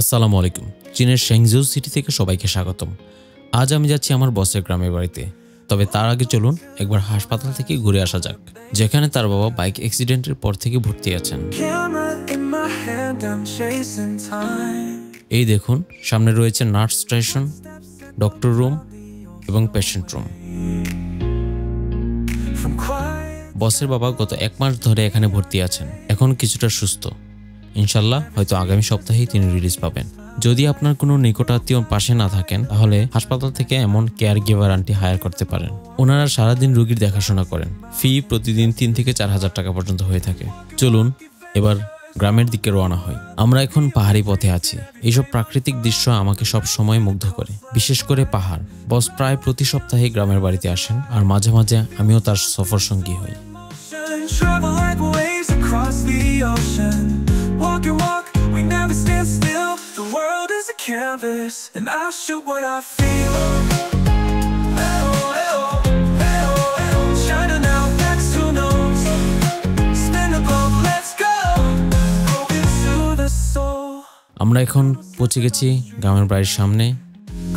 আসসালামু আলাইকুম। চীনের শেংজু সিটি থেকে সবাইকে স্বাগতম। আজ আমি যাচ্ছি আমার বসের গ্রামের বাড়িতে। তবে তার আগে চলুন একবার হাসপাতাল থেকে ঘুরে আসা যাক, যেখানে তার বাবা বাইক অ্যাক্সিডেন্টের পর থেকে ভর্তি আছেন। এই দেখুন, সামনে রয়েছে নার্স স্টেশন, ডক্টর রুম এবং পেশেন্ট রুম। বসের বাবা গত 1 মাস ধরে এখানে ভর্তি আছেন। এখন কিছুটা সুস্থ, ইনশাল্লাহ হয়তো আগামী সপ্তাহেই তিনি রিলিজ পাবেন। যদি আপনার কোনো নিকটাত্মীয় পাশে না থাকেন, তাহলে হাসপাতাল থেকে এমন কেয়ার গিভার আন্টি হায়ার করতে পারেন। ওনারা সারাদিন রোগীর দেখাশোনা করেন। ফি প্রতিদিন 3 থেকে 4 হাজার টাকা পর্যন্ত হয়ে থাকে। চলুন এবার গ্রামের দিকে রওনা হই। আমরা এখন পাহাড়ি পথে আছি। এইসব প্রাকৃতিক দৃশ্য আমাকে সব সময় মুগ্ধ করে, বিশেষ করে পাহাড়। বস প্রায় প্রতি সপ্তাহে গ্রামের বাড়িতে আসেন, আর মাঝে মাঝে আমিও তার সফর সঙ্গী হই। Walk and walk, we never stand still. The world is a canvas, and I shoot what I feel. China now, next who knows? Spin the globe, let's go. Broken to the soul. আমরা এখন পৌঁছে গেছি গ্রামের বাড়ির সামনে।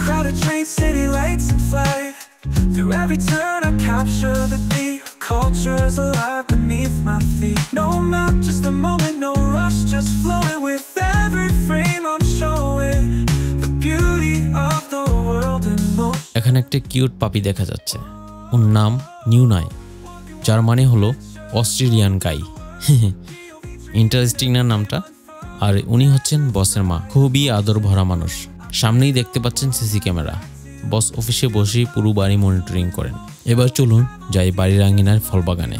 Crowded train, city lights and flight. Through every turn I capture the beat. Culture's alive beneath my feet. No map, just a moment, no rush, just flowing with every frame I'm showing the beauty of the world in motion. এখানে একটা cute পাপি দেখা যাচ্ছে। ওর নাম new নাই, যার মানে হলো অস্ট্রেলিয়ান গাই। ইন্টারেস্টিং না নামটা? আর উনি হচ্ছেন বসের মা। খুবই আদর ভরা মানুষ। সামনেই দেখতে পাচ্ছেন সিসি ক্যামেরা। বস অফিসে বসেই পুরো বাড়ি মনিটরিং করেন। এবার চলুন যাই বাড়ির আঙিনার ফল বাগানে।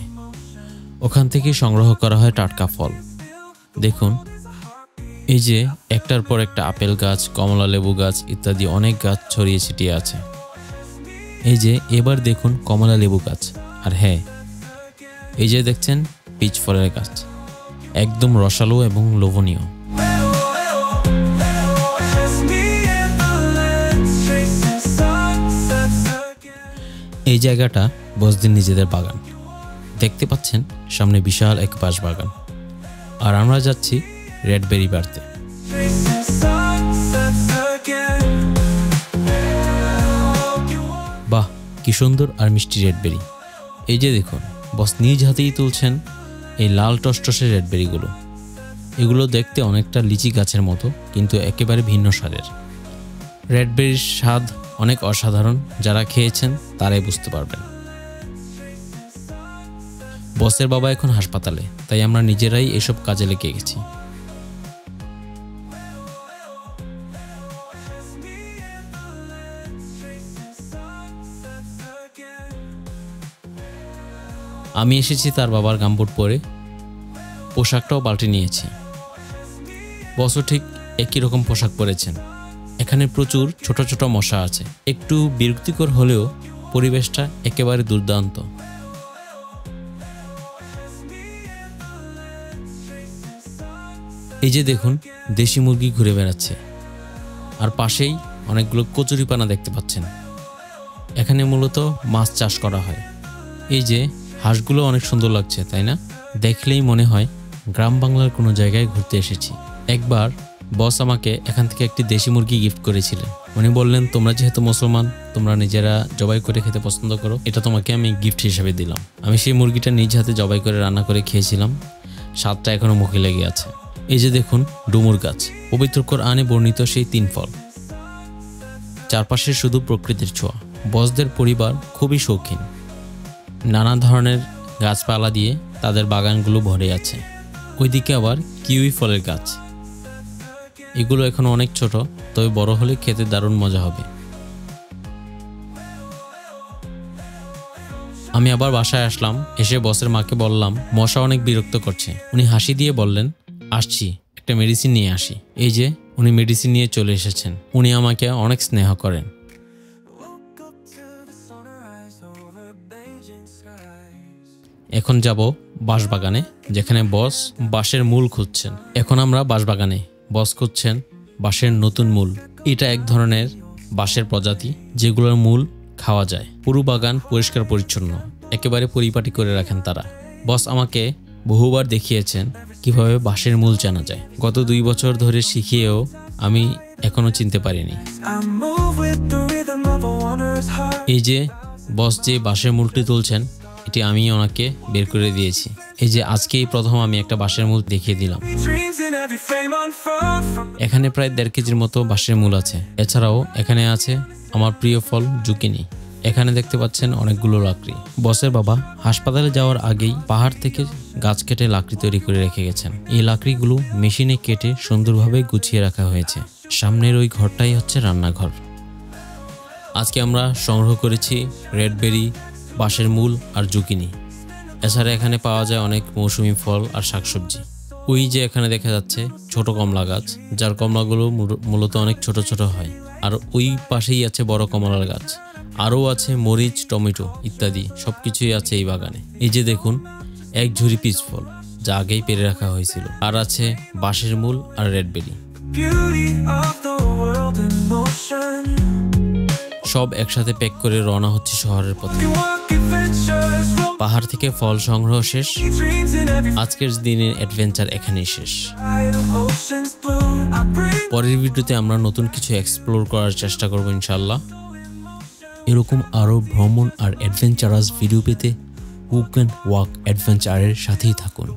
ওখান থেকে সংগ্রহ করা হয় টাটকা ফল। দেখুন, এই যে একটার পর একটা আপেল গাছ, কমলা লেবু গাছ ইত্যাদি অনেক গাছ ছড়িয়ে ছিটিয়ে আছে। এই যে এবার দেখুন কমলা লেবু গাছ, আর হ্যাঁ, এই যে দেখছেন পিচ ফলের গাছ, একদম রসালো এবং লোভনীয়। এই জায়গাটা বসদের নিজেদের বাগান। দেখতে পাচ্ছেন সামনে বিশাল এক বাঁশ বাগান, আর আমরা যাচ্ছি রেডবেরি বাড়তে। বাহ, কি সুন্দর আর মিষ্টি রেডবেরি। এই যে দেখুন, বস নিজ হাতেই তুলছেন এই লাল টসটসে রেডবেরিগুলো। এগুলো দেখতে অনেকটা লিচি গাছের মতো, কিন্তু একেবারে ভিন্ন স্বাদের। রেডবেরির স্বাদ অনেক অসাধারণ। যারা খেয়েছেন তারাই বুঝতে পারবেন। বসের বাবা এখন হাসপাতালে, তাই আমরা নিজেরাই এসব কাজে লেগে গেছি। আমি এসেছি তার বাবার গামবুট পরে, পোশাকটাও পাল্টে নিয়েছি। বসও ঠিক একই রকম পোশাক পরেছেন। এখানে প্রচুর ছোট ছোট মশা আছে। একটু বিরক্তিকর হলেও পরিবেশটা একেবারে দুর্দান্ত। এই যে দেখুন, দেশি মুরগি ঘুরে বেড়াচ্ছে, আর পাশেই অনেকগুলো কচুরিপানা দেখতে পাচ্ছেন। এখানে মূলত মাছ চাষ করা হয়। এই যে হাঁসগুলো অনেক সুন্দর লাগছে, তাই না? দেখলেই মনে হয় গ্রাম বাংলার কোনো জায়গায় ঘুরতে এসেছি। একবার বস আমাকে এখান থেকে একটি দেশি মুরগি গিফট করেছিলেন। উনি বললেন, তোমরা যেহেতু মুসলমান, তোমরা নিজেরা জবাই করে খেতে পছন্দ করো, এটা তোমাকে আমি গিফট হিসেবে দিলাম। আমি সেই মুরগিটা নিজ হাতে জবাই করে রান্না করে খেয়েছিলাম। স্বাদটা এখনো মুখে লেগে আছে। এই যে দেখুন ডুমুর গাছ, পবিত্র কোরআনে বর্ণিত সেই 3 ফল। চারপাশে শুধু প্রকৃতির ছোঁয়া। বসদের পরিবার খুবই শৌখিন। নানা ধরনের গাছপালা দিয়ে তাদের বাগানগুলো ভরে আছে। ওইদিকে আবার কিউই ফলের গাছ। এগুলো এখনো অনেক ছোট, তবে বড় হলে খেতে দারুণ মজা হবে। আমি আবার বাসায় আসলাম। এসে বসের মাকে বললাম, মশা অনেক বিরক্ত করছে। উনি হাসি দিয়ে বললেন, আসছি, একটা মেডিসিন নিয়ে আসি। এই যে উনি মেডিসিন নিয়ে চলে এসেছেন। উনি আমাকে অনেক স্নেহ করেন। এখন যাব বাঁশবাগানে, যেখানে বস বাঁশের মূল খুঁজছেন। এখন আমরা বাঁশবাগানে। বস খুঁজছেন বাঁশের নতুন মূল। এটা এক ধরনের বাঁশের প্রজাতি যেগুলোর মূল খাওয়া যায়। পুরো বাগান পরিষ্কার পরিচ্ছন্ন, একেবারে পরিপাটি করে রাখেন তারা। বস আমাকে বহুবার দেখিয়েছেন কিভাবে বাঁশের মূল জানা যায়। গত 2 বছর ধরে শিখিয়েও আমি এখনো চিনতে পারিনি। এই যে বস যে বাঁশের মূলটি তুলছেন, এটি আমি ওনাকে বের করে দিয়েছি। এই যে আজকেই প্রথম আমি একটা বাঁশের মূল দেখিয়ে দিলাম। এখানে প্রায় 1.5 কেজির মতো বাঁশের মূল আছে। এছাড়াও এখানে আছে আমার প্রিয় ফল জুকিনি। এখানে দেখতে পাচ্ছেন অনেকগুলো লাকড়ি। বসের বাবা হাসপাতালে যাওয়ার আগেই পাহাড় থেকে গাছ কেটে লাকড়ি তৈরি করে রেখে গেছেন। এই লাকড়িগুলো মেশিনে কেটে সুন্দরভাবে গুছিয়ে রাখা হয়েছে। সামনের ওই ঘরটাই হচ্ছে রান্নাঘর। আজকে আমরা সংগ্রহ করেছি রেডবেরি, বাঁশের মূল আর জুকিনি। এছাড়া এখানে পাওয়া যায় অনেক মৌসুমি ফল আর শাকসবজি। ওই যে এখানে দেখা যাচ্ছে ছোট কমলা গাছ, যার কমলাগুলো মূলত অনেক ছোট ছোট হয়। আর ওই পাশেই আছে বড় কমলার গাছ। আরও আছে মরিচ, টমেটো ইত্যাদি সবকিছুই আছে এই বাগানে। এই যে দেখুন, এক ঝুড়ি পিচ ফল, যা আগেই পেরে রাখা হয়েছিল। আর আছে বাঁশের মূল আর রেডবেরি। সব একসাথে প্যাক করে রওনা হচ্ছে শহরের পথে। পাহাড় থেকে ফল সংগ্রহ শেষ। আজকের দিনের অ্যাডভেঞ্চার এখানেই শেষ। পরের ভিডিওতে আমরা নতুন কিছু এক্সপ্লোর করার চেষ্টা করব ইনশাআল্লাহ। এরকম আরও ভ্রমণ আর অ্যাডভেঞ্চারাস ভিডিও পেতে কুক অ্যান্ড ওয়াক অ্যাডভেঞ্চারের সাথেই থাকুন।